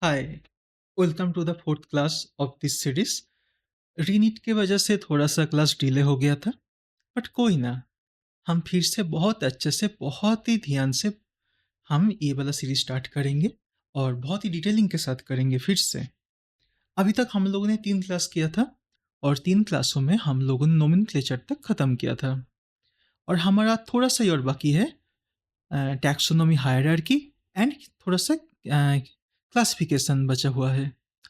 Hi, welcome to the fourth class of this series. Re NEET की वजह से थोड़ा सा क्लास डिले हो गया था, बट कोई ना। हम फिर से बहुत अच्छे से, बहुत ही ध्यान से हम ये वाला सीरीज स्टार्ट करेंगे और बहुत ही डिटेलिंग के साथ करेंगे फिर से। अभी तक हम लोगों ने 3 क्लास किया था और 3 क्लासों में हम लोगों ने नोमेनक्लेचर तक ख़त्म किया था और हमारा थोड़ा सा ही और बाकी है, टैक्सोनॉमी, हायरार्की एंड थोड़ा सा क्लासिफिकेशन बचा हुआ है।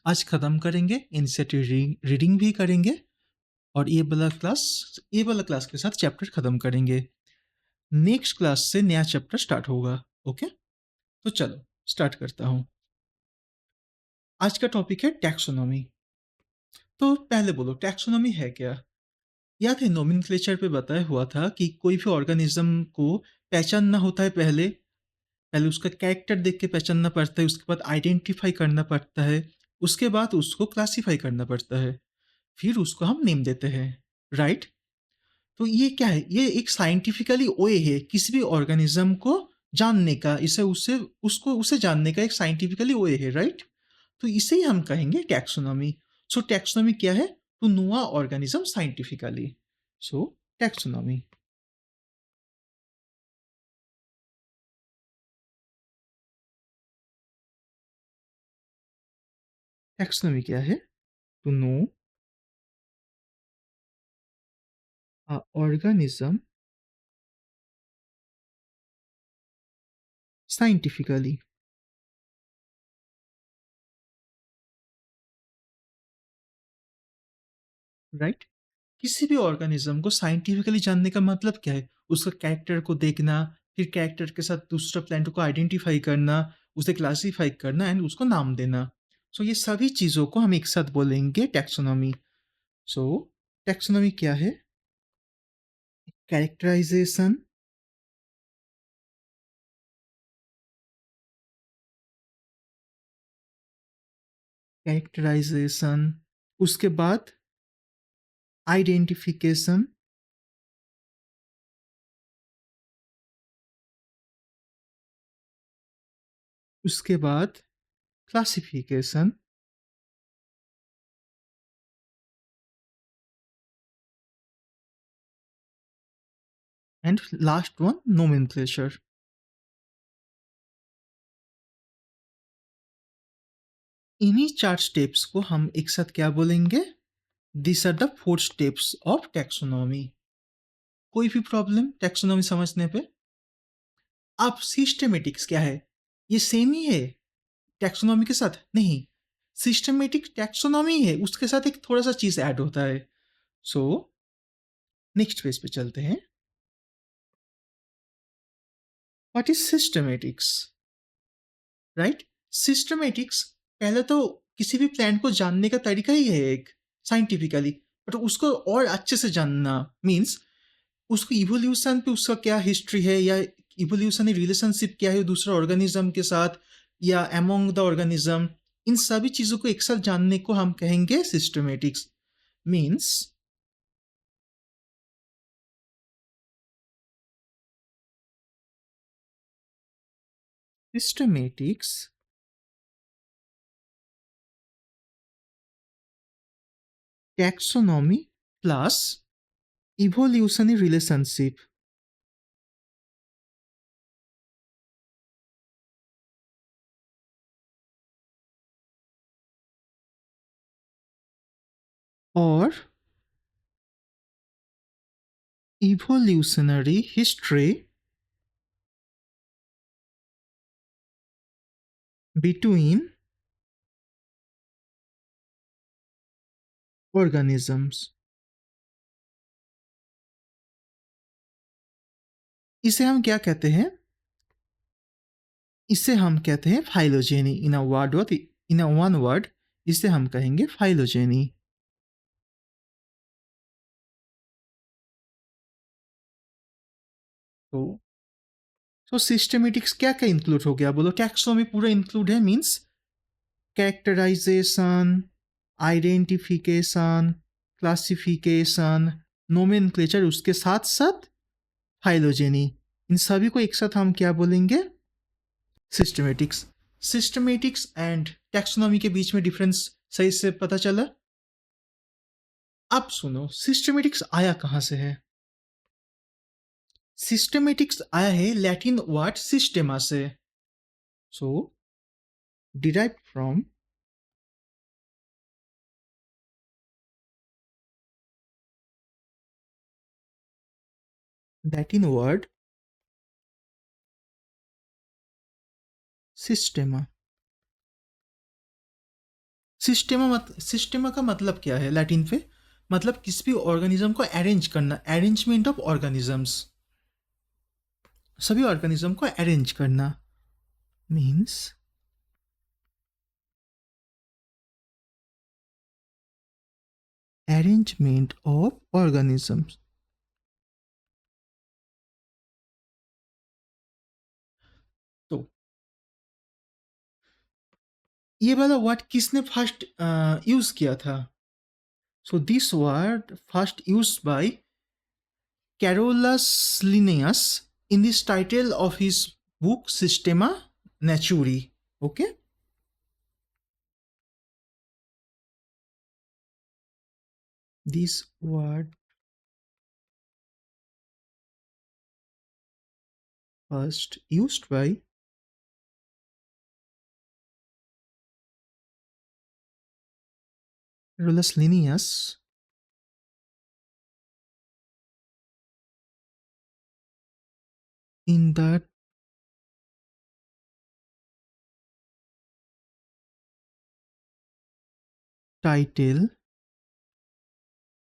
आज ख़त्म करेंगे, इनिशिएटिव रीडिंग भी करेंगे और ये वाला क्लास के साथ चैप्टर ख़त्म करेंगे। नेक्स्ट क्लास से नया चैप्टर स्टार्ट होगा। ओके, तो चलो स्टार्ट करता हूँ। आज का टॉपिक है टैक्सोनॉमी। तो पहले बोलो, टैक्सोनॉमी है क्या? याद है नोमेनक्लेचर पे बताया हुआ था कि कोई भी ऑर्गेनिज्म को पहचानना होता है। पहले पहले उसका कैरेक्टर देख के पहचानना पड़ता है, उसके बाद आइडेंटिफाई करना पड़ता है, उसके बाद उसको क्लासीफाई करना पड़ता है, फिर उसको हम नेम देते हैं। राइट? तो ये क्या है? ये एक साइंटिफिकली वे है किसी भी ऑर्गेनिज्म को जानने का, इसे उसे उसको उसे जानने का एक साइंटिफिकली वे है। राइट? तो इसे ही हम कहेंगे टैक्सोनॉमी। सो टैक्सोनॉमी क्या है? To know a organism scientifically. So taxonomy. Taxonomy क्या है? To know a organism scientifically. Right? किसी भी ऑर्गेनिज्म को साइंटिफिकली जानने का मतलब क्या है? उसका कैरेक्टर को देखना, फिर कैरेक्टर के साथ दूसरा प्लांट को आइडेंटिफाई करना, उसे क्लासिफाई करना एंड उसको नाम देना। सो ये सभी चीज़ों को हम एक साथ बोलेंगे टैक्सोनॉमी। सो टैक्सोनॉमी क्या है? कैरेक्टराइजेशन, कैरेक्टराइजेशन, उसके बाद आइडेंटिफिकेशन, उसके बाद classification and last one nomenclature. इन्हीं 4 स्टेप्स को हम एक साथ क्या बोलेंगे? This are the 4 steps of taxonomy. कोई भी प्रॉब्लम टैक्सोनॉमी समझने पे? अब सिस्टेमेटिक्स क्या है? ये सेम ही है टैक्सोनॉमी के साथ? नहीं, सिस्टेमेटिक टैक्सोनॉमी है, उसके साथ एक थोड़ा सा चीज ऐड होता है। सो नेक्स्ट पेज पे चलते हैं। What is systematics? Right? Systematics पहले तो किसी भी प्लांट को जानने का तरीका ही है एक, साइंटिफिकली। बट उसको और अच्छे से जानना मीन्स उसको इवोल्यूशन पे उसका क्या हिस्ट्री है, या इवोल्यूशनरी रिलेशनशिप क्या है दूसरा ऑर्गेनिज्म के साथ, या अमोंग द ऑर्गेनिज्म, इन सभी चीज़ों को एक साथ जानने को हम कहेंगे systematics. Means systematics taxonomy plus evolutionary relationship. और इवोल्यूशनरी हिस्ट्री बिटवीन ऑर्गेनिजम्स। इसे हम क्या कहते हैं? इसे हम कहते हैं phylogeny. In a one word इसे हम कहेंगे फाइलोजेनी। तो सिस्टेमेटिक्स क्या क्या इंक्लूड हो गया बोलो? टैक्सोनॉमी पूरा इंक्लूड है, means characterisation, identification, classification, nomenclature, उसके साथ साथ फाइलोजेनी। इन सभी को एक साथ हम क्या बोलेंगे? सिस्टेमेटिक्स। सिस्टमेटिक्स एंड टैक्सोनॉमी के बीच में डिफरेंस सही से पता चला? अब सुनो, सिस्टमेटिक्स आया कहाँ से है? सिस्टमेटिक्स आया है लैटिन वर्ड सिस्टेमा से। सो डिराइव्ड फ्रॉम लैटिन वर्ड सिस्टेमा। सिस्टेमा का मतलब क्या है लैटिन पे? मतलब किसी भी ऑर्गेनिज्म को अरेंज करना, अरेंजमेंट ऑफ ऑर्गेनिजम्स, सभी ऑर्गेनिज्म को अरेंज करना मीन्स अरेंजमेंट ऑफ ऑर्गेनिजम्स। तो ये वाला वर्ड किसने फर्स्ट यूज किया था? So this word first use by Carolus Linnaeus in this title of his book Systema Naturae. Okay? This word first used by Carolus Linnaeus in the title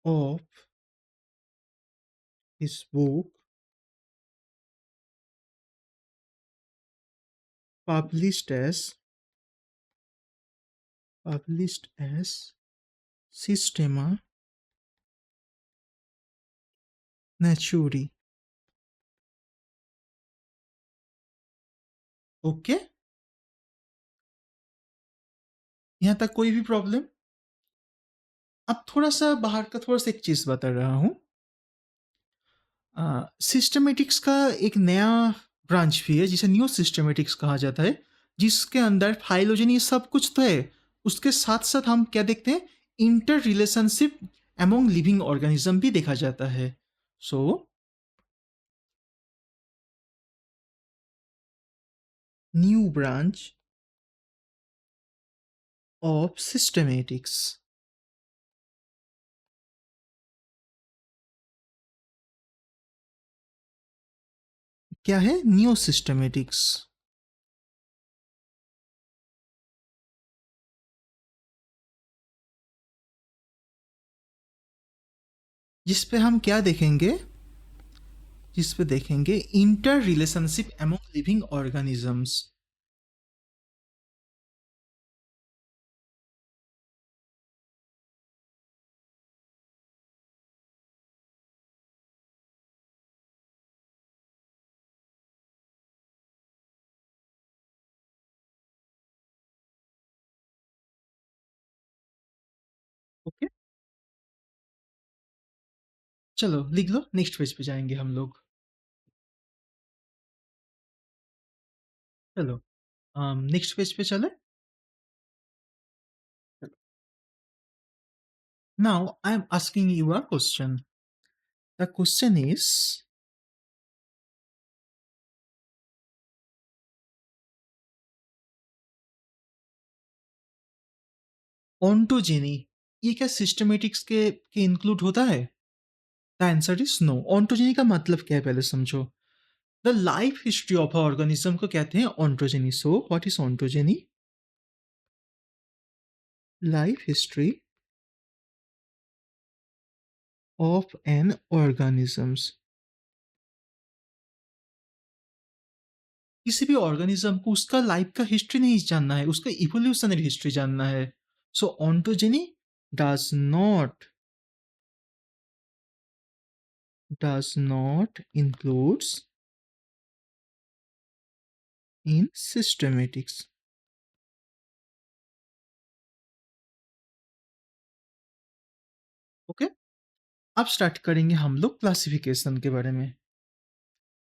of his book published as Systema Naturae. Okay? यहाँ तक कोई भी problem? अब थोड़ा सा बाहर का थोड़ा सा एक चीज बता रहा हूँ। सिस्टमेटिक्स का एक नया ब्रांच भी है जिसे न्यू सिस्टमेटिक्स कहा जाता है, जिसके अंदर फाइलोजेनी सब कुछ तो है, उसके साथ साथ हम क्या देखते हैं, inter relationship among living organism भी देखा जाता है। So new branch of systematics क्या है? न्यू सिस्टमेटिक्स, जिस पे हम क्या देखेंगे, जिस पे देखेंगे inter relationship among living organisms. Okay, चलो लिख लो, नेक्स्ट पेज पे जाएंगे हम लोग। चलो नेक्स्ट पेज पे चले। Now I am asking you a question. The question is ontogeny ये क्या सिस्टमेटिक्स के इंक्लूड होता है? The answer is no. ontogeny का मतलब क्या है पहले समझो। The life history of a organism को कहते हैं ontogeny। So what is ontogeny? Life history of an organisms. किसी भी ऑर्गेनिज्म को उसका लाइफ का हिस्ट्री नहीं जानना है, उसका इवोल्यूशनरी हिस्ट्री जानना है। सो ontogeny does not does not includes in systematics। Okay, अब स्टार्ट करेंगे हम लोग क्लासिफिकेशन के बारे में।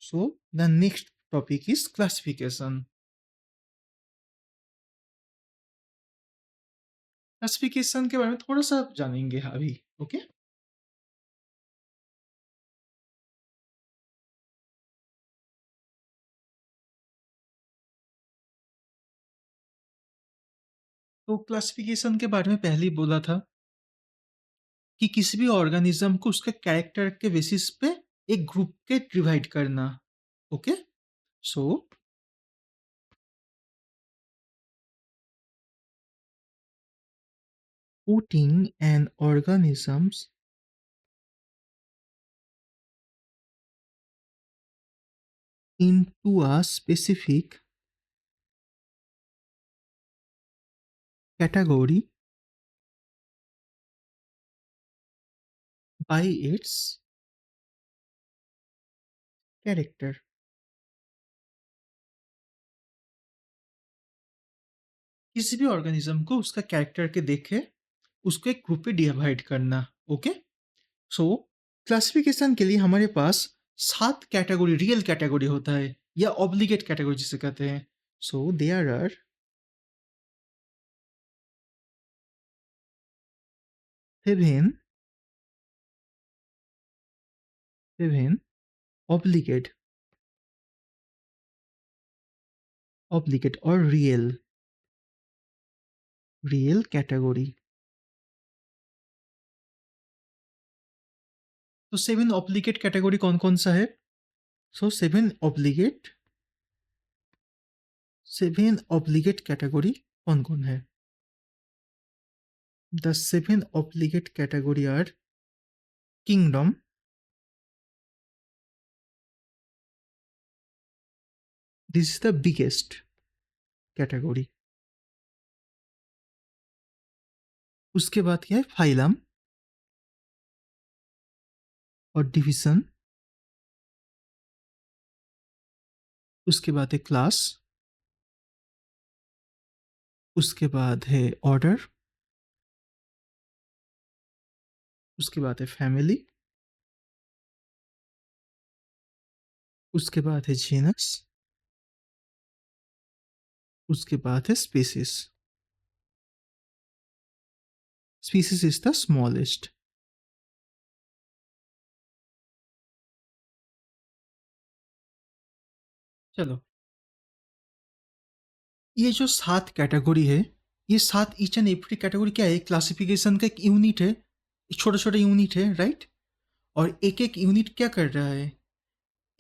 So the next topic is classification. Classification के बारे में थोड़ा-सा जानेंगे अभी, ओके? तो क्लासिफिकेशन के बारे में पहले ही बोला था कि किसी भी ऑर्गेनिज़्म को उसके कैरेक्टर के बेसिस पे एक ग्रुप के डिवाइड करना, okay? So putting an organisms into a specific category by its character. किसी भी ऑर्गेनिज्म को उसका कैरेक्टर के देखे उसको एक ग्रुप में डिवाइड करना, ओके? सो क्लासिफिकेशन के लिए हमारे पास 7 कैटेगरी रियल कैटेगरी होता है या ऑब्लिगेट कैटेगरी जिसे कहते हैं। सो देयर आर 7 obligate और रियल कैटेगरी। तो 7 ऑब्लिगेट कैटेगरी कौन-कौन सा है? सो 7 ऑब्लिगेट कैटेगरी कौन-कौन है? The 7 obligate category are kingdom, this is the biggest category. उसके बाद क्या है? फाइलम और डिवीजन। उसके बाद है क्लास। उसके बाद है ऑर्डर। उसके बाद है फैमिली। उसके बाद है जीनस। उसके बाद है species. Species is the smallest. चलो, ये जो 7 कैटेगरी है, ये 7 ईच एंड एवरी कैटेगरी क्या है? क्लासिफिकेशन का एक यूनिट है, एक छोटा-छोटा यूनिट है, राइट? और एक-एक यूनिट क्या कर रहा है?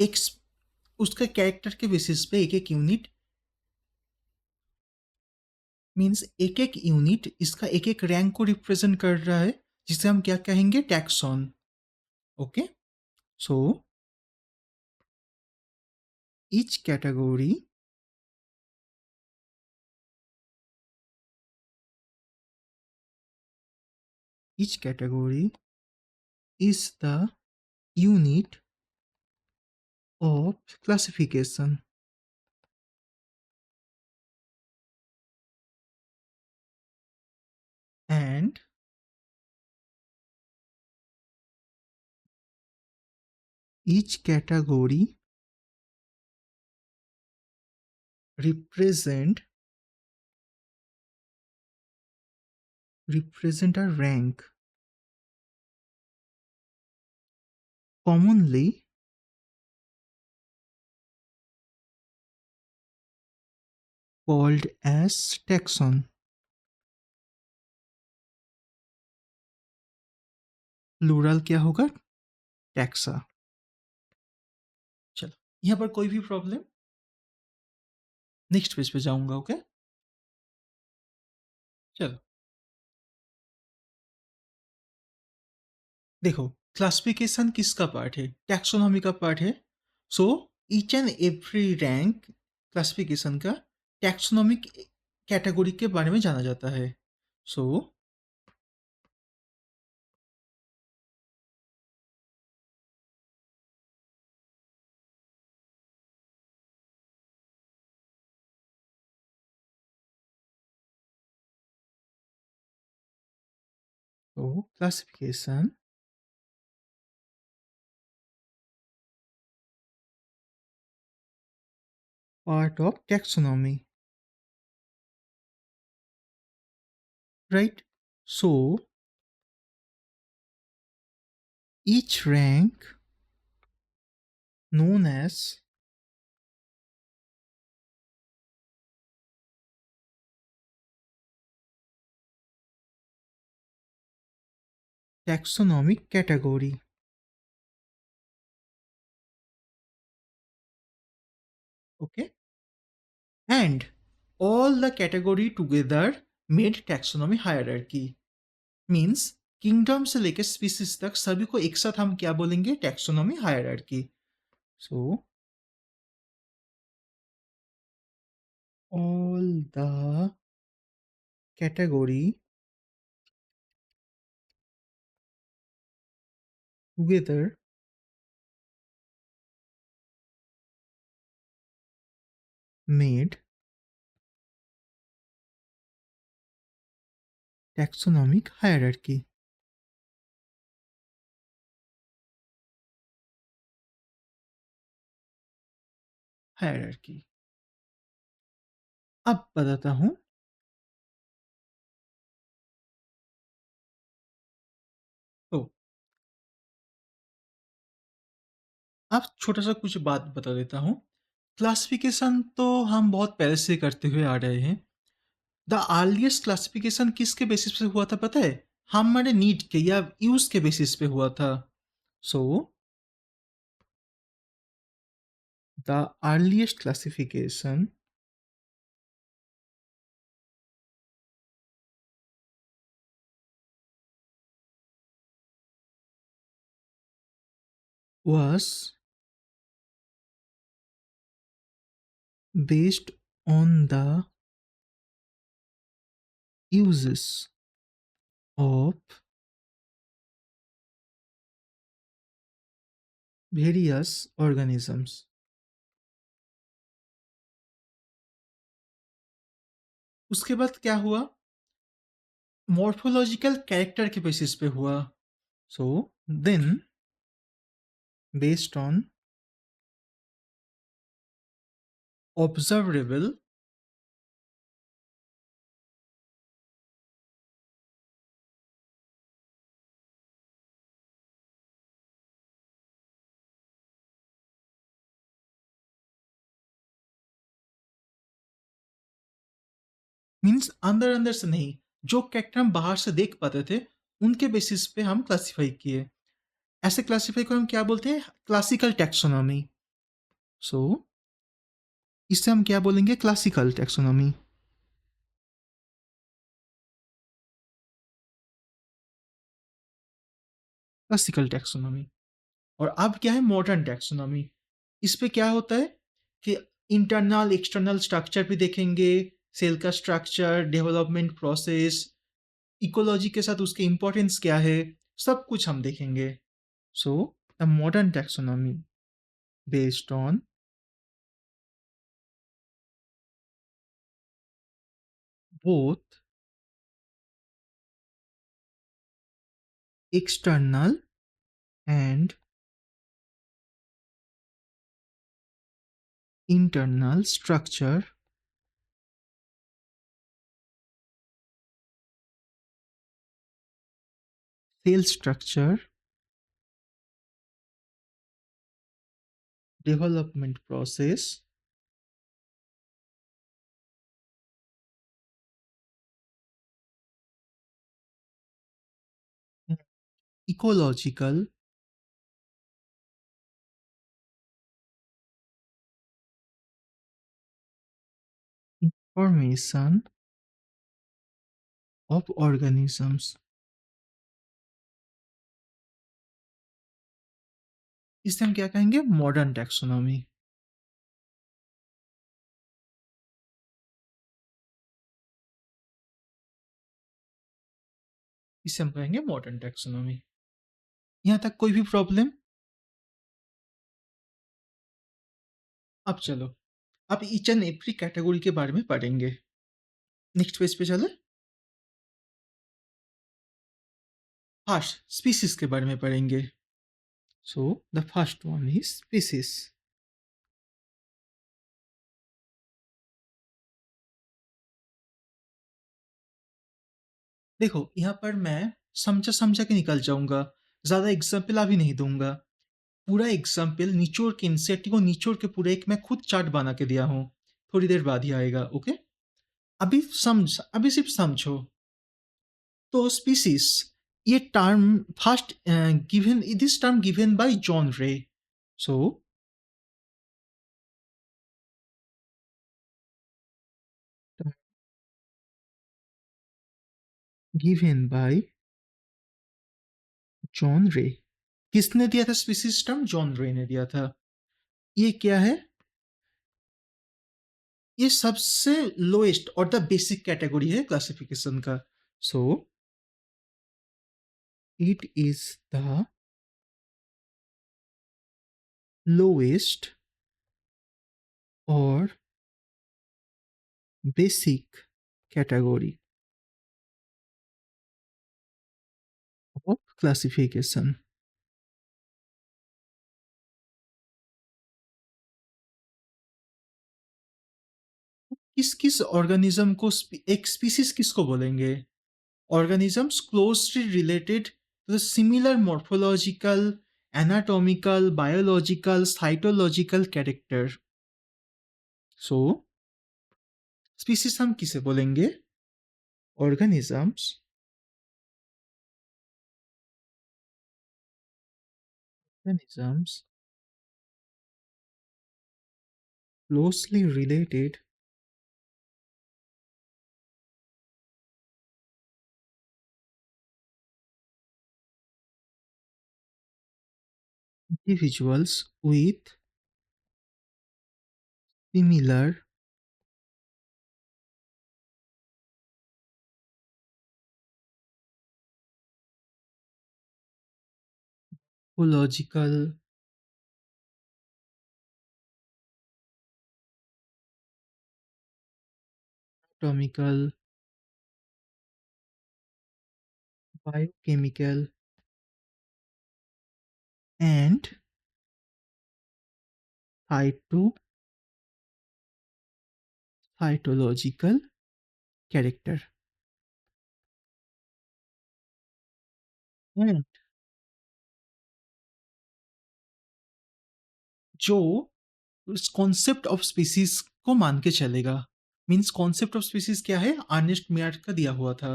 एक उसका कैरेक्टर के बेसिस पे एक-एक यूनिट मीन्स एक-एक यूनिट इसका एक-एक रैंक को रिप्रेजेंट कर रहा है, जिसे हम क्या कहेंगे? Taxon, okay? So each category each category is the unit of classification and each category represent a rank commonly called as taxon. Plural क्या होगा? टैक्सा। चलो, यहाँ पर कोई भी प्रॉब्लम? नेक्स्ट पेज पे जाऊंगा, ओके? चलो, देखो, क्लासिफिकेशन किसका पार्ट है? टैक्सोनॉमी का पार्ट है। So each and every rank classification का टैक्सोनॉमिक कैटेगरी के बारे में जाना जाता है। सो classification part of taxonomy, right? So each rank known as taxonomic category. Okay, and all the category together made taxonomy hierarchy. Means kingdom से लेकर species तक सभी को एक साथ हम क्या बोलेंगे? Taxonomy hierarchy. So all the category together made taxonomic hierarchy. Hierarchy. अब बताता हूं. तो अब छोटा सा कुछ बात बता देता हूं. क्लासिफिकेशन तो हम बहुत पहले से करते हुए आ रहे हैं. द अर्लीस्ट क्लासिफिकेशन किसके बेसिस पे हुआ था पता है? हमारे नीड के या यूज के बेसिस पे हुआ था. So the earliest classification was based on the uses of various organisms. उसके बाद क्या हुआ? मॉर्फोलॉजिकल कैरेक्टर के बेसिस पे हुआ. So then based on observable means अंदर अंदर से नहीं, जो कैरेक्टर हम बाहर से देख पाते थे उनके बेसिस पे हम क्लासिफाई किए. ऐसे क्लासिफाई को हम क्या बोलते हैं? Classical taxonomy. सो इससे हम क्या बोलेंगे? Classical taxonomy. Classical taxonomy. और अब क्या है? Modern taxonomy. इस पे क्या होता है कि इंटरनल एक्सटर्नल स्ट्रक्चर भी देखेंगे, सेल का स्ट्रक्चर, डेवलपमेंट प्रोसेस, इकोलॉजी के साथ उसके इंपॉर्टेंस क्या है, सब कुछ हम देखेंगे. So the modern taxonomy based on both external and internal structure, cell structure, development process, ecological, information of organisms. इसे हम क्या कहेंगे? Modern taxonomy. इसे हम कहेंगे मॉडर्न टैक्सोनॉमी. यहाँ तक कोई भी प्रॉब्लम? अब चलो, अब ईच एंड एवरी कैटेगरी के बारे में पढ़ेंगे. नेक्स्ट पेज पे चले. फर्स्ट स्पीसीज के बारे में पढ़ेंगे. So the first one is species. देखो, यहाँ पर मैं समझा-समझा के निकल जाऊँगा, ज़्यादा एग्ज़ाम्पल अभी नहीं दूँगा। पूरा एग्ज़ाम्पल निचोड़ के इनसेट को निचोड़ के पूरा एक मैं खुद चार्ट बना के दिया हूँ। थोड़ी देर बाद ही आएगा, ओके? अभी सिर्फ़ समझो। तो स्पीशीज़ ये term first given this term given by John रे। सो गिवन बाय जॉन रे। किसने दिया था स्पीशीज़ टर्म? जॉन रे ने दिया था। ये क्या है? ये सबसे लोएस्ट और द बेसिक कैटेगरी है क्लासिफिकेशन का। So it is the lowest और बेसिक कैटेगरी ऑफ क्लासिफिकेशन। किस किस ऑर्गेनिज्म को एक स्पीसीज किसको बोलेंगे? Organisms closely related to the similar morphological, anatomical, biological, cytological character. So species हम किसे बोलेंगे? Organisms organisms closely related individuals with similar ecological, anatomical, biochemical, and cytological character. And जो इस कॉन्सेप्ट ऑफ स्पीसीज को मान के चलेगा, मीन्स कॉन्सेप्ट ऑफ स्पीसीज क्या है? अर्नेस्ट मेयर का दिया हुआ था।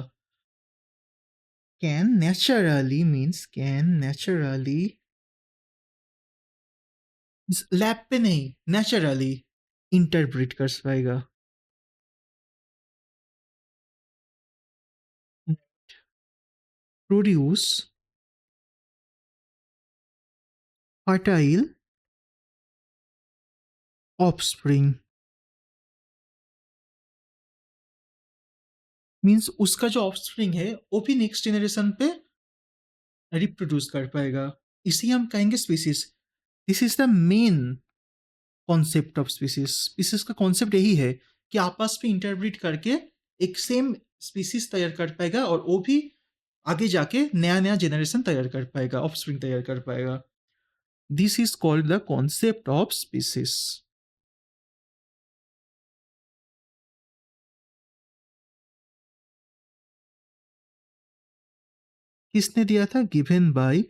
Can naturally means can naturally, lab पे नहीं, नेचुरली इंटरप्रेट कर पाएगा। प्रोड्यूस फर्टाइल ऑफस्प्रिंग, मीन्स उसका जो ऑफस्प्रिंग है वो भी नेक्स्ट जनरेशन पे रिप्रोड्यूस कर पाएगा। इसी हम कहेंगे species. This is the main concept of species. Species का कॉन्सेप्ट यही है कि आपस में इंटरब्रीड करके एक सेम स्पीसीज तैयार कर पाएगा और वो भी आगे जाके नया नया जनरेशन तैयार कर पाएगा, ऑफस्प्रिंग तैयार कर पाएगा। This is called the concept of species. किसने दिया था? Given by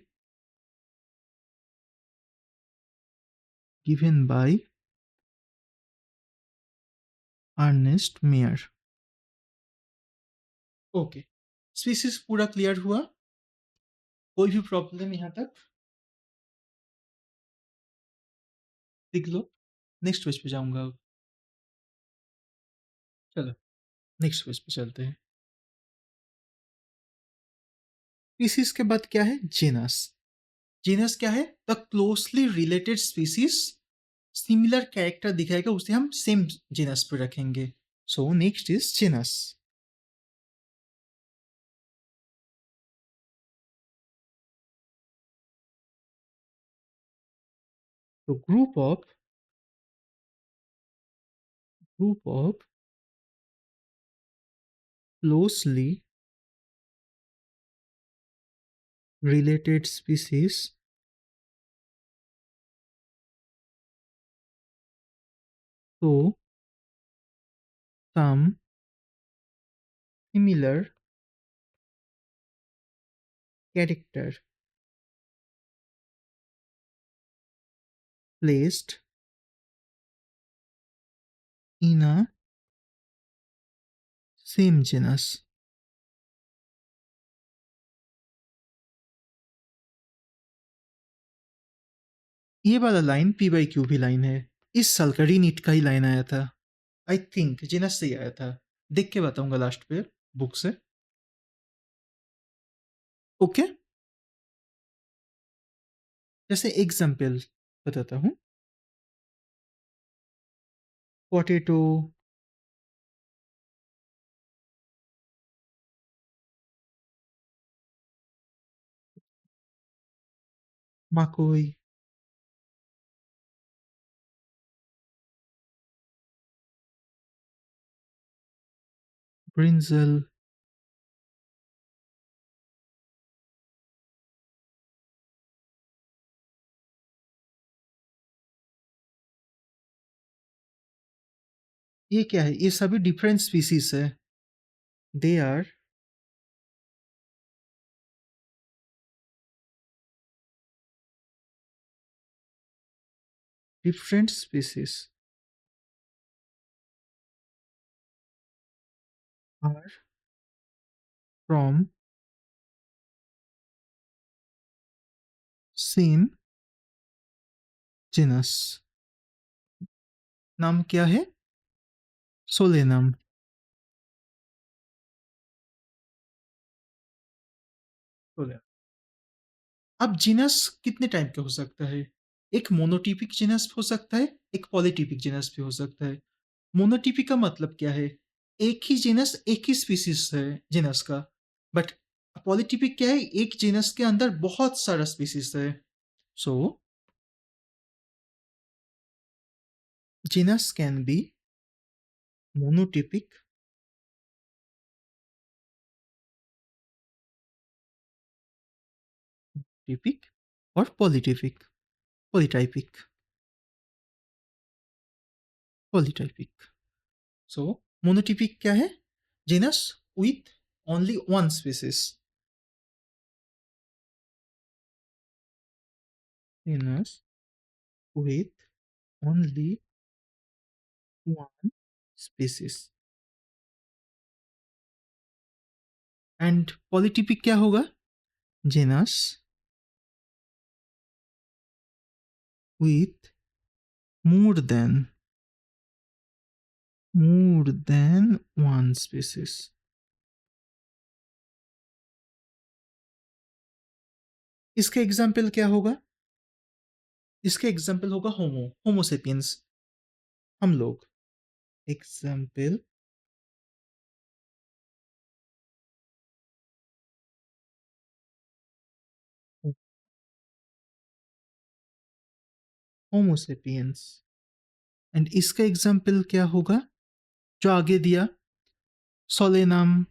Ernest Mayr. Okay, species पूरा क्लियर हुआ? कोई भी प्रॉब्लम यहाँ तक? लिख लो। नेक्स्ट पेज पे जाऊंगा अब। चलो नेक्स्ट पेज पे चलते हैं। स्पीसीज के बाद क्या है? जीनस। जीनस क्या है? The closely related species, similar character दिखाएगा उसे हम सेम जीनस पे रखेंगे। So next is genus. तो group of closely related species show some similar character placed in a same genus. ये वाला लाइन पी बाई क्यू भी लाइन है। इस साल का रीनीट का ही लाइन आया था। आई थिंक जीनस से ही आया था। देख के बताऊंगा लास्ट पे बुक से। ओके, जैसे एग्जाम्पल बताता हूँ। पोटैटो, मकोई, ब्रिंजल, ये क्या है? ये सभी डिफरेंट स्पीसीज है। They are different species are from same genus. नाम क्या है? सोलेनम। अब जीनस कितने टाइप के हो सकता है? एक मोनोटिपिक जीनस हो सकता है, एक पॉलीटिपिक जीनस भी हो सकता है। मोनोटिपिक का मतलब क्या है? एक ही जीनस, एक ही स्पीसीज है जीनस का। बट पॉलीटिपिक क्या है? एक जीनस के अंदर बहुत सारा स्पीसीज है। So genus can be monotypic, typic और polytypic, polytypic, polytypic. So monotypic क्या है? Genus with only one species. Genus with only one species. And polytypic क्या होगा? Genus with more than one species. इसका एग्जाम्पल क्या होगा? इसका एग्जाम्पल होगा होमोसेपियंस, हम लोग। Example homo sapiens. एंड इसका एग्जाम्पल क्या होगा जो आगे दिया? Solanum,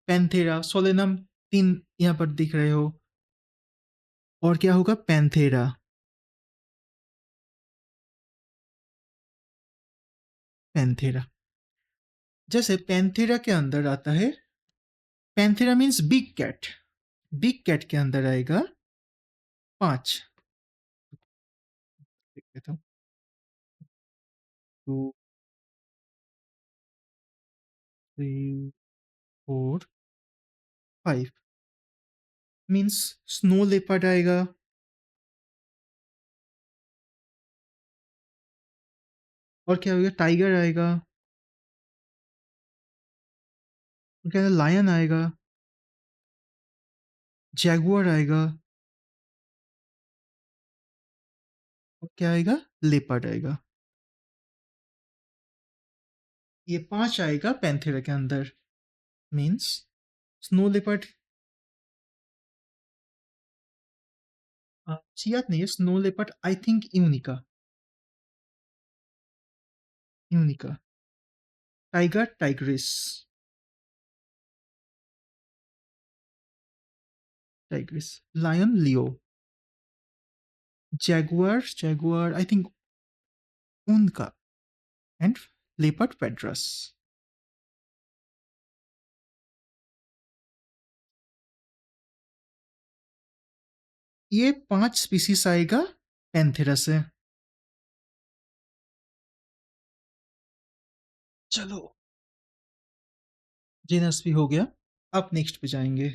Panthera. सोलेनम तीन यहाँ पर दिख रहे हो। और क्या होगा? पैंथेरा। पैंथेरा। जैसे पैंथेरा के अंदर आता है, Panthera means big cat. Big cat के अंदर आएगा 5। देख लेता हूँ। 2, 3, 4, 5 मीन्स स्नो लेपर्ड आएगा। और क्या होगा? टाइगर आएगा। और क्या? लायन आएगा। जैगुआर आएगा। और क्या आएगा? लेपर्ड आएगा। ये 5 आएगा पैंथेरा के अंदर। मीन्स स्नो लेपर्ड याद नहीं है। Snow leopard I think uncia. Uncia. Tiger tigris. Tigris. Lion leo. Jaguar I think onca. And leopard pardus. ये 5 स्पीशीज आएगा पैंथेरा से। चलो, जीनस भी हो गया। अब नेक्स्ट पे जाएंगे।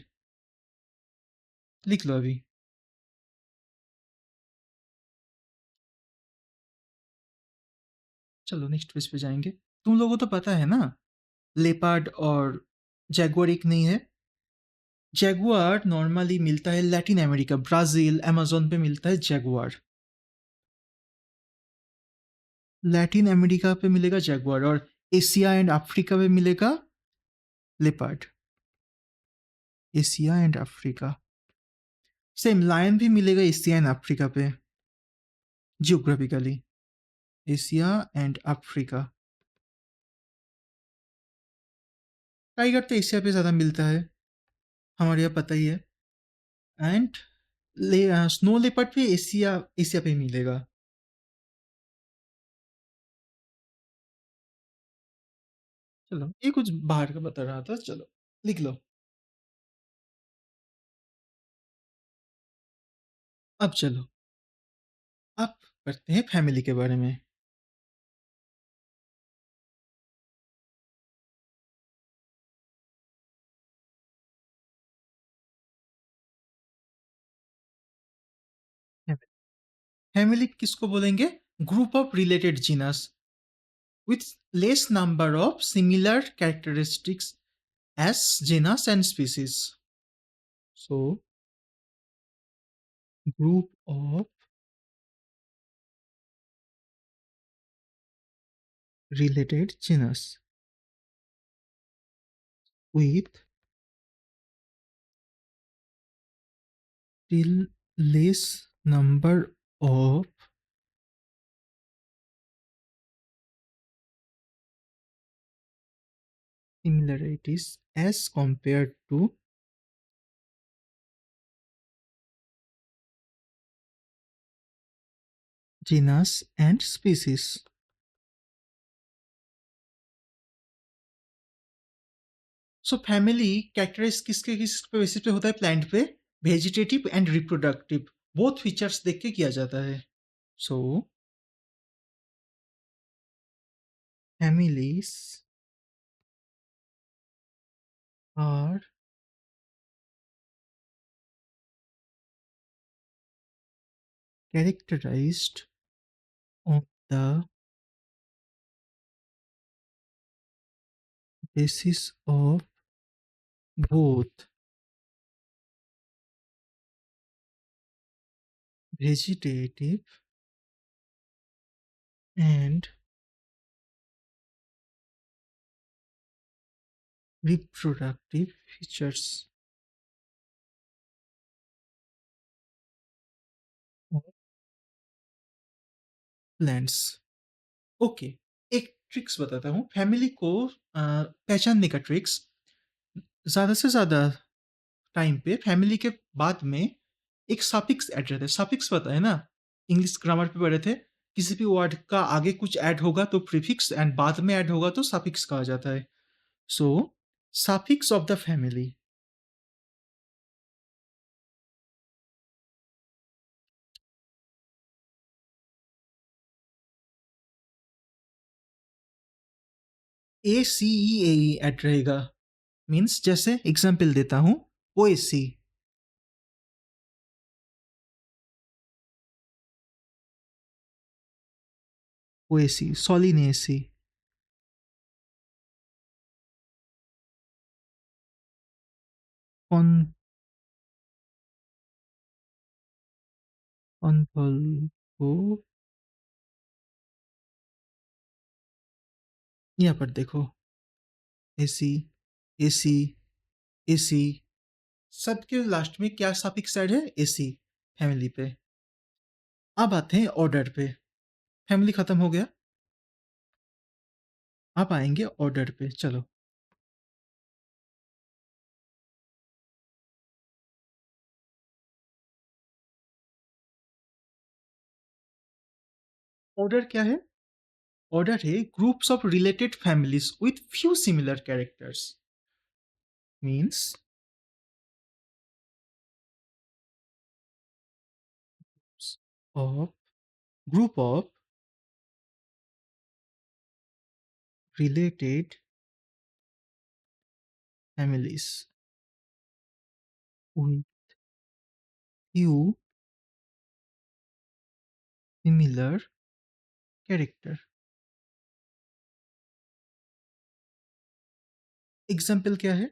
लिख लो अभी। चलो नेक्स्ट पेज पे जाएंगे। तुम लोगों को तो पता है ना, लेपर्ड और जैगुआर एक नहीं है। जैगुआर नॉर्मली मिलता है लैटिन अमेरिका, ब्राजील, अमेज़न पे मिलता है जैगुआर। लैटिन अमेरिका पे मिलेगा जैगुआर, और एशिया एंड अफ्रीका पे मिलेगा leopard. Asia and Africa. Same lion भी मिलेगा एशिया एंड अफ्रीका पे, geographically. Asia and Africa. Tiger तो एशिया पे ज़्यादा मिलता है, हमारे यहाँ पता ही है। एंड स्नो लेपर्ड भी एशिया एशिया पे मिलेगा। चलो, ये कुछ बाहर का बता रहा था, चलो लिख लो। अब चलो, अब करते हैं फैमिली के बारे में। फैमिली किसको बोलेंगे? Group of related genus with less number of similar characteristics as genus and species. So, group of related genus with still less number of similarities as compared to genus and species. So family characterize किसके किस पे basis पे होता है? Plant पे vegetative and reproductive, both features देख के किया जाता है। So families are characterized on the basis of both vegetative and reproductive features of plants. Okay, एक ट्रिक्स बताता हूँ फैमिली को पहचानने का ट्रिक्स। ज़्यादा से ज़्यादा टाइम पे फैमिली के बाद में एक सफिक्स ऐड रहता है। सफिक्स पता है ना? इंग्लिश ग्रामर पे पढ़े थे। किसी भी वर्ड का आगे कुछ ऐड होगा तो प्रीफिक्स, एंड बाद में ऐड होगा तो सफिक्स कहा जाता है। So suffix of the family. A C E A E add रहेगा। मीन्स जैसे एग्जाम्पल देता हूँ, ओएसी, ओएसी, सोलिनेसी, कॉन कॉन्थोल्फो। यहाँ पर देखो, एसी, एसी, एसी, सबके लास्ट में क्या सफिक्स ऐड है? एसी, फैमिली पे। अब आते हैं ऑर्डर पे। फैमिली खत्म हो गया, अब आएंगे ऑर्डर पे। चलो, ऑर्डर क्या है? ऑर्डर है groups of related families with few similar characters. Means of group of related families with few similar character. Example क्या है?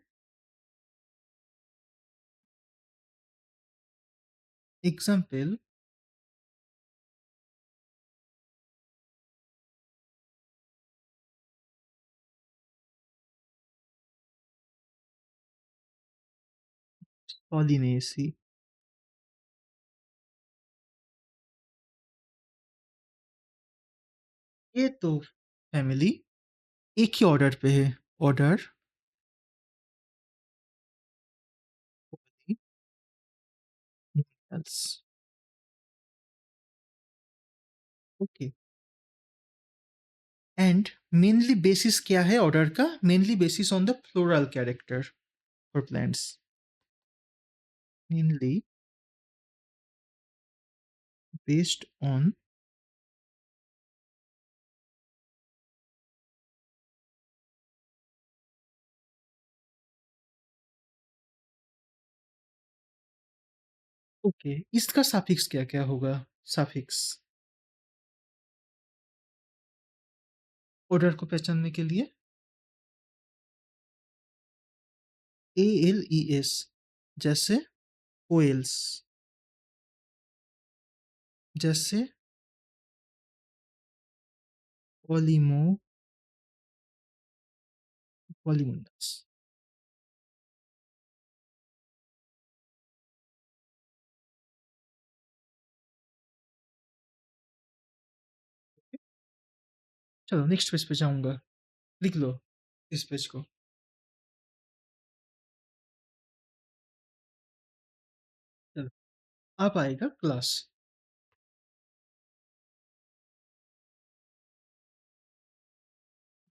एग्जाम्पल पॉलिनेसी। ये तो फैमिली एक ही ऑर्डर पे है। ऑर्डर पॉलिनियल्स। ओके। एंड मेनली बेसिस क्या है ऑर्डर का? Mainly basis on the floral character for plants. Mainly based on okay. इसका साफिक्स क्या क्या होगा? साफिक्स ऑर्डर को पहचानने के लिए ALES, जैसे ओएल्स, जैसे पॉलीमो पॉलीमोनस। चलो नेक्स्ट पेज पे जाऊंगा। लिख लो इस पेज को। चलो अब आएगा class.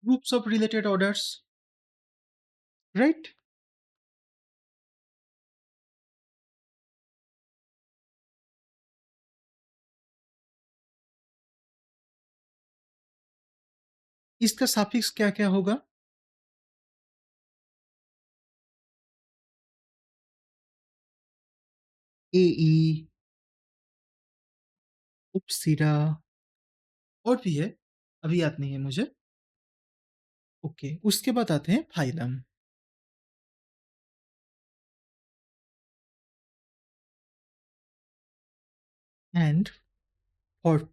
Groups of related orders, right? इसका साफिक्स क्या क्या होगा? AE, उपसिरा, और भी है, अभी याद नहीं है मुझे। ओके, उसके बाद आते हैं phylum. And for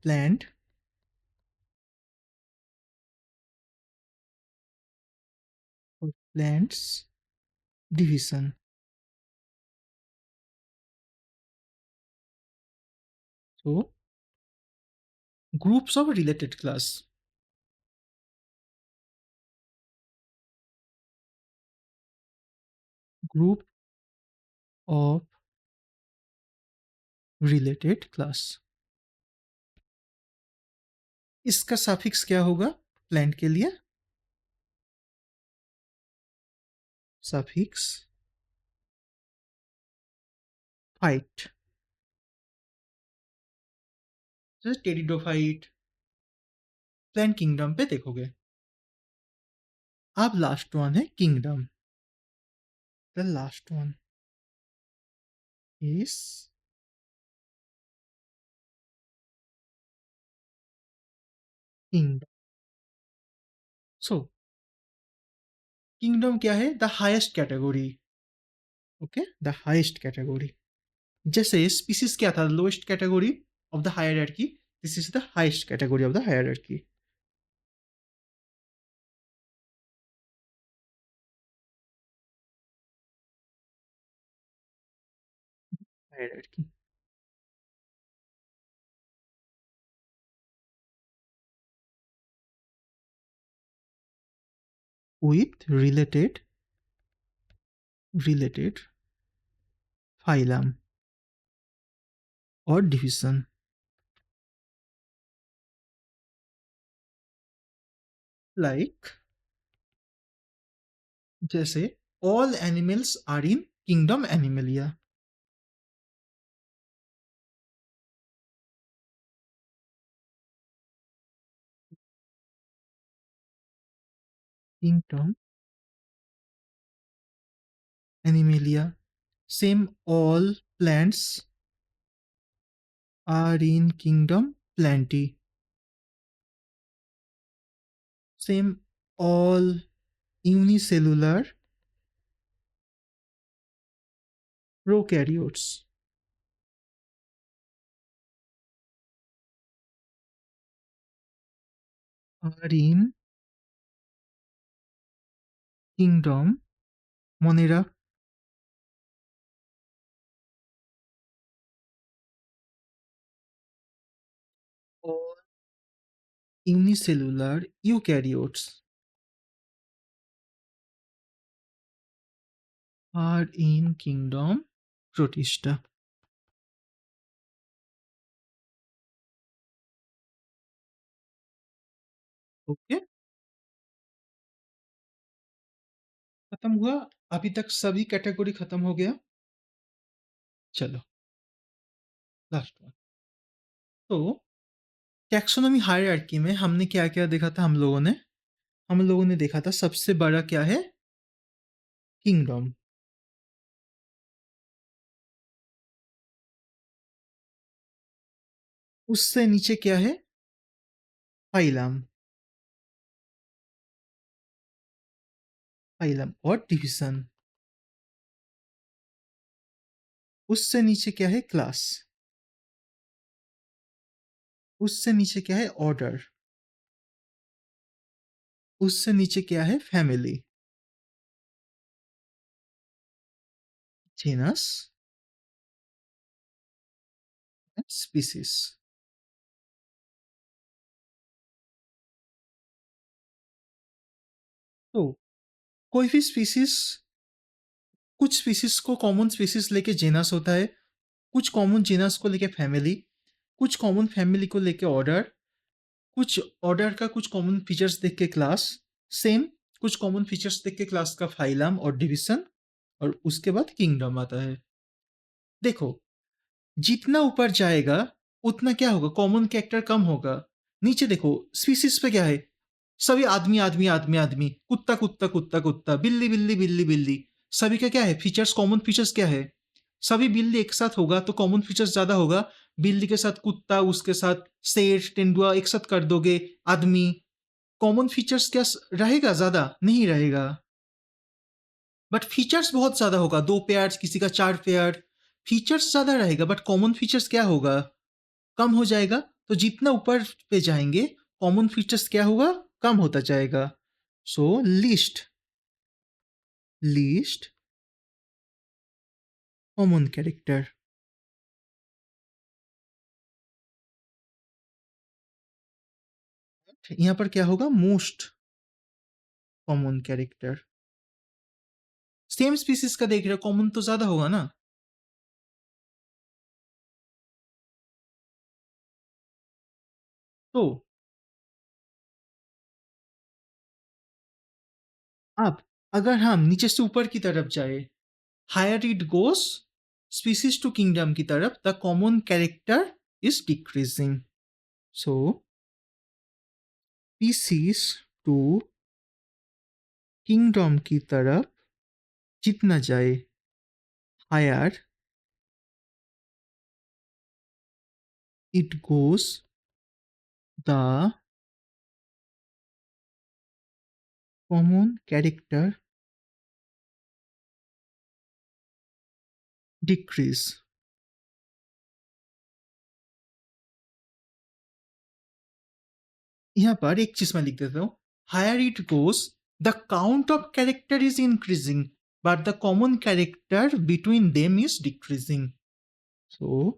plants division. तो groups of related class, group of related class. इसका सफिक्स क्या होगा प्लांट के लिए? सफिक्स फाइट, जैसे टेरिडोफाइट। प्लांट किंगडम पे देखोगे। अब लास्ट वन है kingdom. The last one is kingdom. So kingdom क्या है? The highest category. Okay, the highest category. जैसे स्पीसीज क्या था? Lowest category of the hierarchy. This is the highest category of the hierarchy. Hierarchy with related phylum or division, like जैसे all animals are in kingdom Animalia। kingdom, Animalia. Same, all plants are in kingdom Plenty. Same, all unicellular prokaryotes are in kingdom Monera. All unicellular eukaryotes are in kingdom Protista. Okay, खत्म हुआ। अभी तक सभी category खत्म हो गया। चलो, last one. तो टैक्सोनॉमी हायरार्की में हमने क्या क्या देखा था? हम लोगों ने देखा था सबसे बड़ा क्या है? किंगडम। उससे नीचे क्या है? फाइलम। फाइलम और डिवीजन। उससे नीचे क्या है? क्लास। उससे नीचे क्या है? ऑर्डर। उससे नीचे क्या है? फैमिली। Genus, species. तो कोई भी स्पीसीज, कुछ स्पीसीज को कॉमन स्पीसीज लेके जीनस होता है, कुछ कॉमन जीनस को लेके फैमिली, कुछ कॉमन फैमिली को लेके ऑर्डर, कुछ ऑर्डर का कुछ कॉमन फीचर्स देख के क्लास। सेम, कुछ कॉमन फीचर्स देख के क्लास का फाइलम और डिवीजन, और उसके बाद किंगडम आता है। देखो, जितना ऊपर जाएगा उतना क्या होगा? कॉमन कैरेक्टर कम होगा। नीचे देखो, स्पीसीज पे क्या है? सभी आदमी आदमी आदमी आदमी, कुत्ता कुत्ता कुत्ता कुत्ता, बिल्ली बिल्ली बिल्ली बिल्ली। सभी का क्या है? फीचर्स, कॉमन फीचर्स क्या है? सभी बिल्ली एक साथ होगा तो कॉमन फीचर्स ज्यादा होगा। बिल्ली के साथ कुत्ता, उसके साथ शेर, तेंदुआ एक साथ कर दोगे, आदमी, कॉमन फीचर्स क्या रहेगा? ज्यादा नहीं रहेगा। बट फीचर्स बहुत ज्यादा होगा, दो पेयर, किसी का चार पेयर। फीचर्स ज्यादा रहेगा बट कॉमन फीचर्स क्या होगा? कम हो जाएगा। तो जितना ऊपर पे जाएंगे, कॉमन फीचर्स क्या होगा? कम होता जाएगा। सो लीस्ट, लीस्ट कॉमन कैरेक्टर। यहाँ पर क्या होगा? Most common character. Same species का देख रहे हो, कॉमन तो ज्यादा होगा ना। तो अब अगर हम नीचे से ऊपर की तरफ जाए, higher it goes, species to kingdom की तरफ, the common character is decreasing. So species to kingdom की तरफ जितना जाए, higher it goes, the common character decrease. यहाँ पर एक चीज मैं लिख देता हूँ, higher it goes, the count of character is increasing but the common character between them is decreasing. So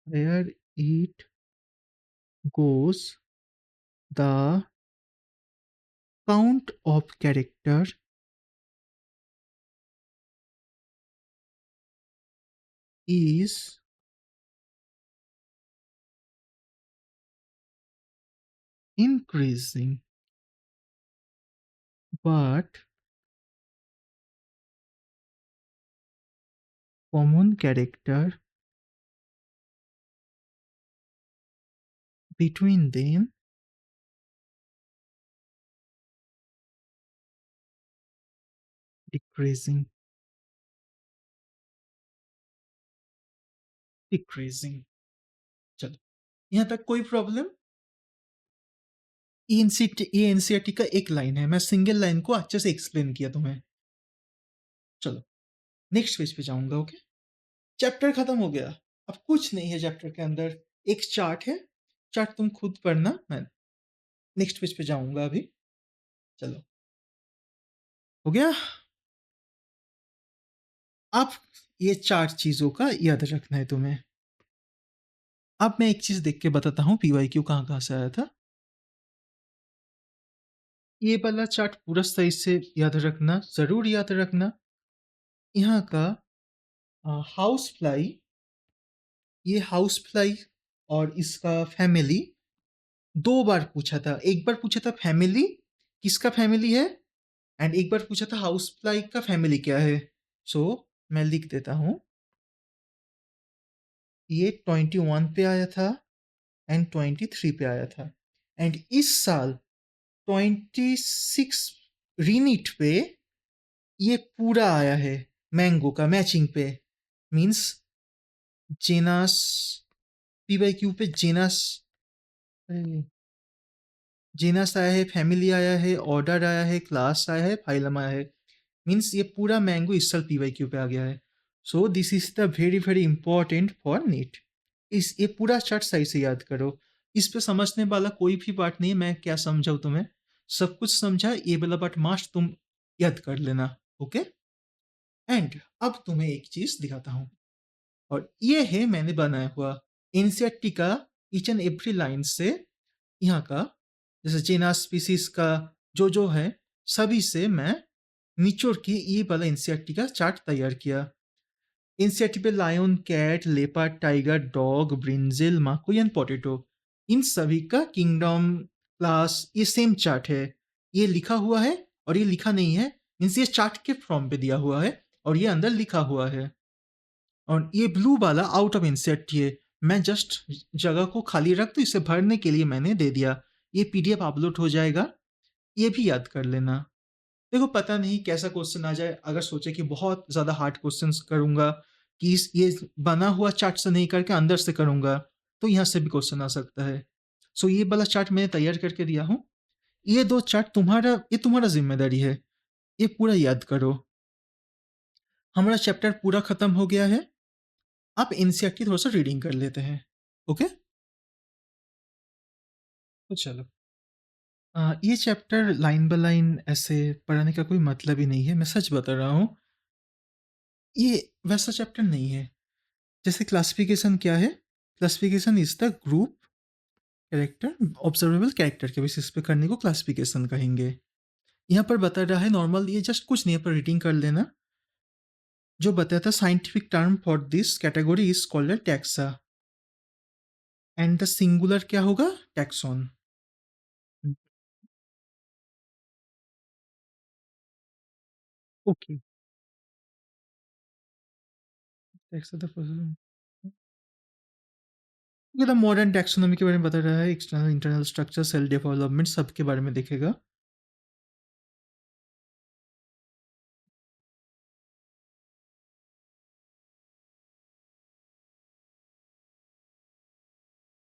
higher it goes, the count of character is increasing but common character between them decreasing, decreasing. चलो, यहाँ तक कोई problem? ये NCERT का एक line है, मैं single line को अच्छे से एक्सप्लेन किया तुम्हें। चलो, नेक्स्ट पेज पे जाऊंगा। ओके, चैप्टर खत्म हो गया। अब कुछ नहीं है चैप्टर के अंदर, एक चार्ट है। चार्ट तुम खुद पढ़ना, मैं नेक्स्ट पेज पे जाऊंगा अभी। चलो, हो गया। अब ये चार चीजों का याद रखना है तुम्हें। अब मैं एक चीज देख के बताता हूँ पीवाईक्यू कहाँ कहाँ से आया था। ये वाला चार्ट पूरा सही से याद रखना, जरूर याद रखना। यहाँ का हाउस फ्लाई, ये हाउस फ्लाई और इसका फैमिली दो बार पूछा था। एक बार पूछा था फैमिली किसका फैमिली है, एंड एक बार पूछा था हाउस फ्लाई का फैमिली क्या है। सो मैं लिख देता हूँ, ये 21 पे आया था एंड 23 पे आया था, एंड इस साल 26 रीनिट पे ये पूरा आया है मैंगो का मैचिंग पे। Means genus, P by Q पे जेनास, जेनस आया है, फैमिली आया है, ऑर्डर आया है, क्लास आया है, फाइलम आया है। मीन्स ये पूरा मैंगो इस साल पी वाई क्यू पे आ गया है। So this is the very very important for NEET. इस ये पूरा चार्ट सही से याद करो। इस पे समझने वाला कोई भी पार्ट नहीं है, मैं क्या समझाऊँ तुम्हें, सब कुछ समझा। ये वाला पार्ट मास्ट तुम याद कर लेना। ओके, एंड अब तुम्हें एक चीज दिखाता हूँ, और ये है मैंने बनाया हुआ एनसीईआरटी का ईच एंड एवरी लाइन से। यहाँ का जैसे जेना स्पीसीज का जो है, सभी से मैं निचोड़ के ये वाला एनसीईआरटी का चार्ट तैयार किया। एनसीईआरटी पे lion, cat, leopard, tiger, dog, brinjal, माकुई एंड पोटैटो, इन सभी का किंगडम, क्लास, ये सेम चार्ट है। ये लिखा हुआ है और ये लिखा नहीं है, मीन्स ये चार्ट के फॉर्म पे दिया हुआ है और ये अंदर लिखा हुआ है। और ये ब्लू वाला आउट ऑफ इंसेट है, मैं जस्ट जगह को खाली रख, तो इसे भरने के लिए मैंने दे दिया। ये पीडीएफ अपलोड हो जाएगा, ये भी याद कर लेना। देखो, पता नहीं कैसा क्वेश्चन आ जाए, अगर सोचे कि बहुत ज़्यादा हार्ड क्वेश्चंस करूंगा, कि ये बना हुआ चार्ट से नहीं करके अंदर से करूंगा, तो यहाँ से भी क्वेश्चन आ सकता है। सो ये वाला चार्ट मैंने तैयार करके दिया हूँ। ये दो चार्ट तुम्हारा जिम्मेदारी है, ये पूरा याद करो। हमारा चैप्टर पूरा खत्म हो गया है। आप एनसीईआरटी थोड़ा सा रीडिंग कर लेते हैं। ओके, तो चलो। ये चैप्टर लाइन बाय लाइन ऐसे पढ़ने का कोई मतलब ही नहीं है, मैं सच बता रहा हूँ। ये वैसा चैप्टर नहीं है। जैसे क्लासिफिकेशन क्या है, classification is the group character, observable character के बेसिस पे करने को क्लासिफिकेशन कहेंगे। यहाँ पर बता रहा है नॉर्मल, ये जस्ट कुछ नहीं है, पर रीडिंग कर लेना। जो बताया था, scientific term for this category is called taxa, and the singular क्या होगा, टैक्सॉन। ओके, टैक्सा द ये तो मॉडर्न टैक्सोनॉमी के बारे में बता रहा है, external internal structure, cell development, सब के बारे में देखेगा।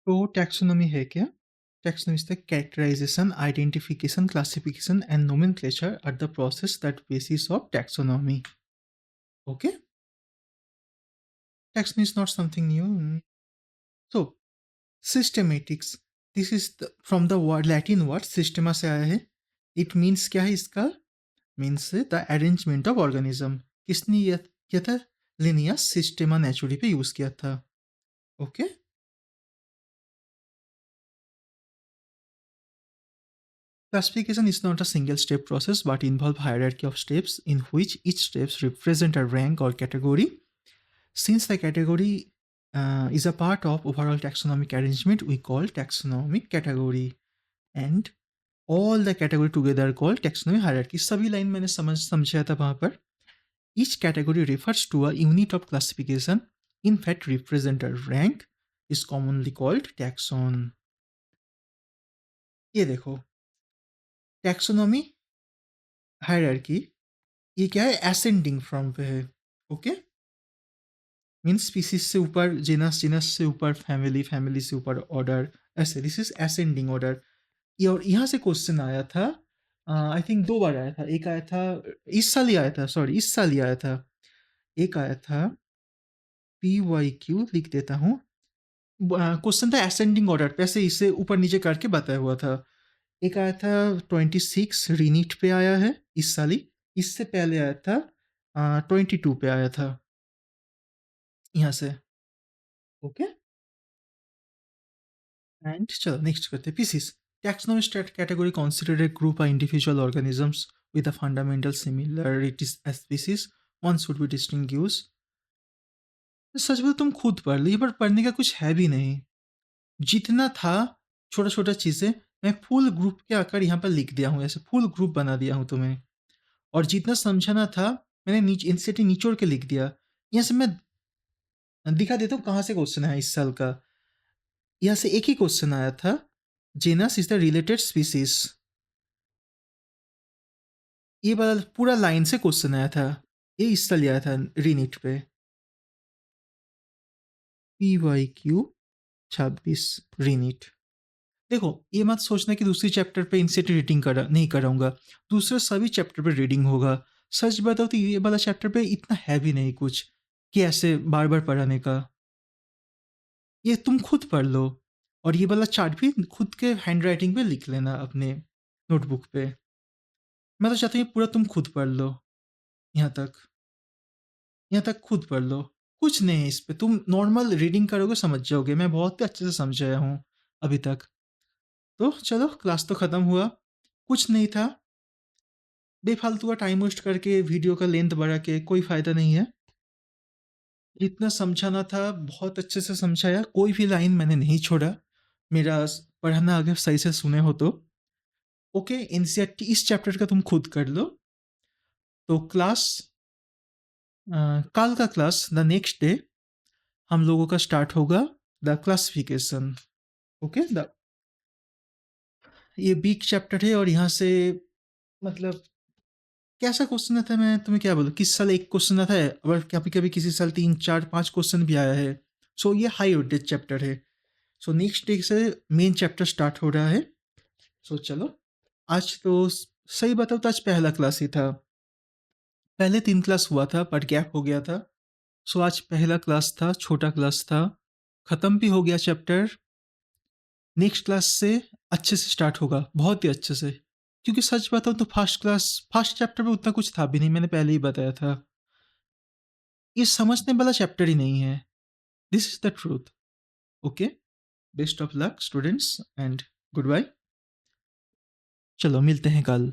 तो टैक्सोनॉमी है क्या? Taxonomy is the characterization, identification, classification and nomenclature are the process that basis of taxonomy. Okay, taxonomy is not something new. So systematics, this is from the word Latin word systema से आया है। It means क्या है इसका, means the arrangement of organism. किसने यह किया था? लिनियस सिस्टेमा नेचुरी पे यूज किया था। Okay, classification is not a single step process but involve hierarchy of steps in which each steps represent a rank or category. Since the category is a part of overall taxonomic arrangement, we call taxonomic category, and all the category together are called taxonomic hierarchy. सभी line मैंने समझाया था वहाँ पर। Each category refers to a unit of classification. In fact, represent a rank is commonly called taxon. ये देखो, taxonomy, hierarchy, ये क्या है? असेंडिंग फ्रॉम पे है। ओके, मीन्स स्पीसीज से ऊपर जीनस, जीनस से ऊपर फैमिली, फैमिली से ऊपर ऑर्डर, ऐसे। This is ascending order. ये और यहाँ से क्वेश्चन आया था, आई थिंक 2 बार आया था। एक आया था इस साल ही आया था, सॉरी इस साल ही आया था। एक आया था, पी वाई क्यू लिख देता हूँ। क्वेश्चन था असेंडिंग ऑर्डर पे, ऐसे इसे ऊपर नीचे करके बताया हुआ था। एक आया था 26 रीनीट पे आया है इस साल ही। इससे पहले आया था 22 पे आया था यहाँ से। ओके, एंड चलो नेक्स्ट करते हैं। Species, taxonomy category considered a group of individual organisms with a fundamental similarities as species. One should be distinguished. सच बोलो, तुम खुद पढ़ लो, ये पर पढ़ने का कुछ है भी नहीं। जितना था छोटा छोटा चीज़ें, मैं फुल ग्रुप के आकर यहाँ पर लिख दिया हूँ, ऐसे फुल ग्रुप बना दिया हूँ तुम्हें। और जितना समझाना था मैंने नीचे निचोड़ के लिख दिया। यहाँ से मैं दिखा देता हूँ कहाँ से क्वेश्चन है इस साल का। यहाँ से एक ही क्वेश्चन आया था, genus is the related species. ये वाला पूरा लाइन से क्वेश्चन आया था, ये इस साल आया था रीनीट पे। P Y Q 26 re NEET. देखो, ये मत सोचना कि दूसरी चैप्टर पे इनसे रीडिंग करा नहीं कराऊंगा, दूसरे सभी चैप्टर पे रीडिंग होगा। सच बताओ तो ये वाला चैप्टर पे इतना है भी नहीं कुछ कि ऐसे बार बार पढ़ाने का। ये तुम खुद पढ़ लो, और ये वाला चार्ट भी खुद के हैंड राइटिंग पे लिख लेना अपने नोटबुक पे। मैं तो चाहता हूँ ये पूरा तुम खुद पढ़ लो, यहाँ तक, यहाँ तक खुद पढ़ लो। कुछ नहीं है इस पे, तुम नॉर्मल रीडिंग करोगे समझ जाओगे, मैं बहुत अच्छे से समझाया हूँ अभी तक। तो चलो, क्लास तो ख़त्म हुआ, कुछ नहीं था। बेफालतू का टाइम वेस्ट करके वीडियो का लेंथ बढ़ा के कोई फ़ायदा नहीं है। जितना समझाना था बहुत अच्छे से समझाया, कोई भी लाइन मैंने नहीं छोड़ा। मेरा पढ़ाना अगर सही से सुने हो तो। ओके, एनसीईआरटी इस चैप्टर का तुम खुद कर लो। तो क्लास, कल का क्लास द नेक्स्ट डे हम लोगों का स्टार्ट होगा द क्लासिफिकेशन। ओके, द ये वीक चैप्टर है, और यहाँ से मतलब कैसा क्वेश्चन आता है, मैं तुम्हें क्या बोलूँ, किस साल एक क्वेश्चन आता है, और कभी कभी किसी साल 3 4 5 क्वेश्चन भी आया है। सो ये हाई वेटेज चैप्टर है। सो नेक्स्ट डे से मेन चैप्टर स्टार्ट हो रहा है। सो चलो, आज तो सही बताओ तो आज पहला क्लास ही था। पहले 3 क्लास हुआ था पर गैप हो गया था। सो आज पहला क्लास था, छोटा क्लास था, ख़त्म भी हो गया चैप्टर। नेक्स्ट क्लास से अच्छे से स्टार्ट होगा, बहुत ही अच्छे से। क्योंकि सच बताऊँ तो फर्स्ट चैप्टर में उतना कुछ था भी नहीं, मैंने पहले ही बताया था। ये समझने वाला चैप्टर ही नहीं है। This is the truth. Okay, best of luck students, and goodbye. चलो मिलते हैं कल।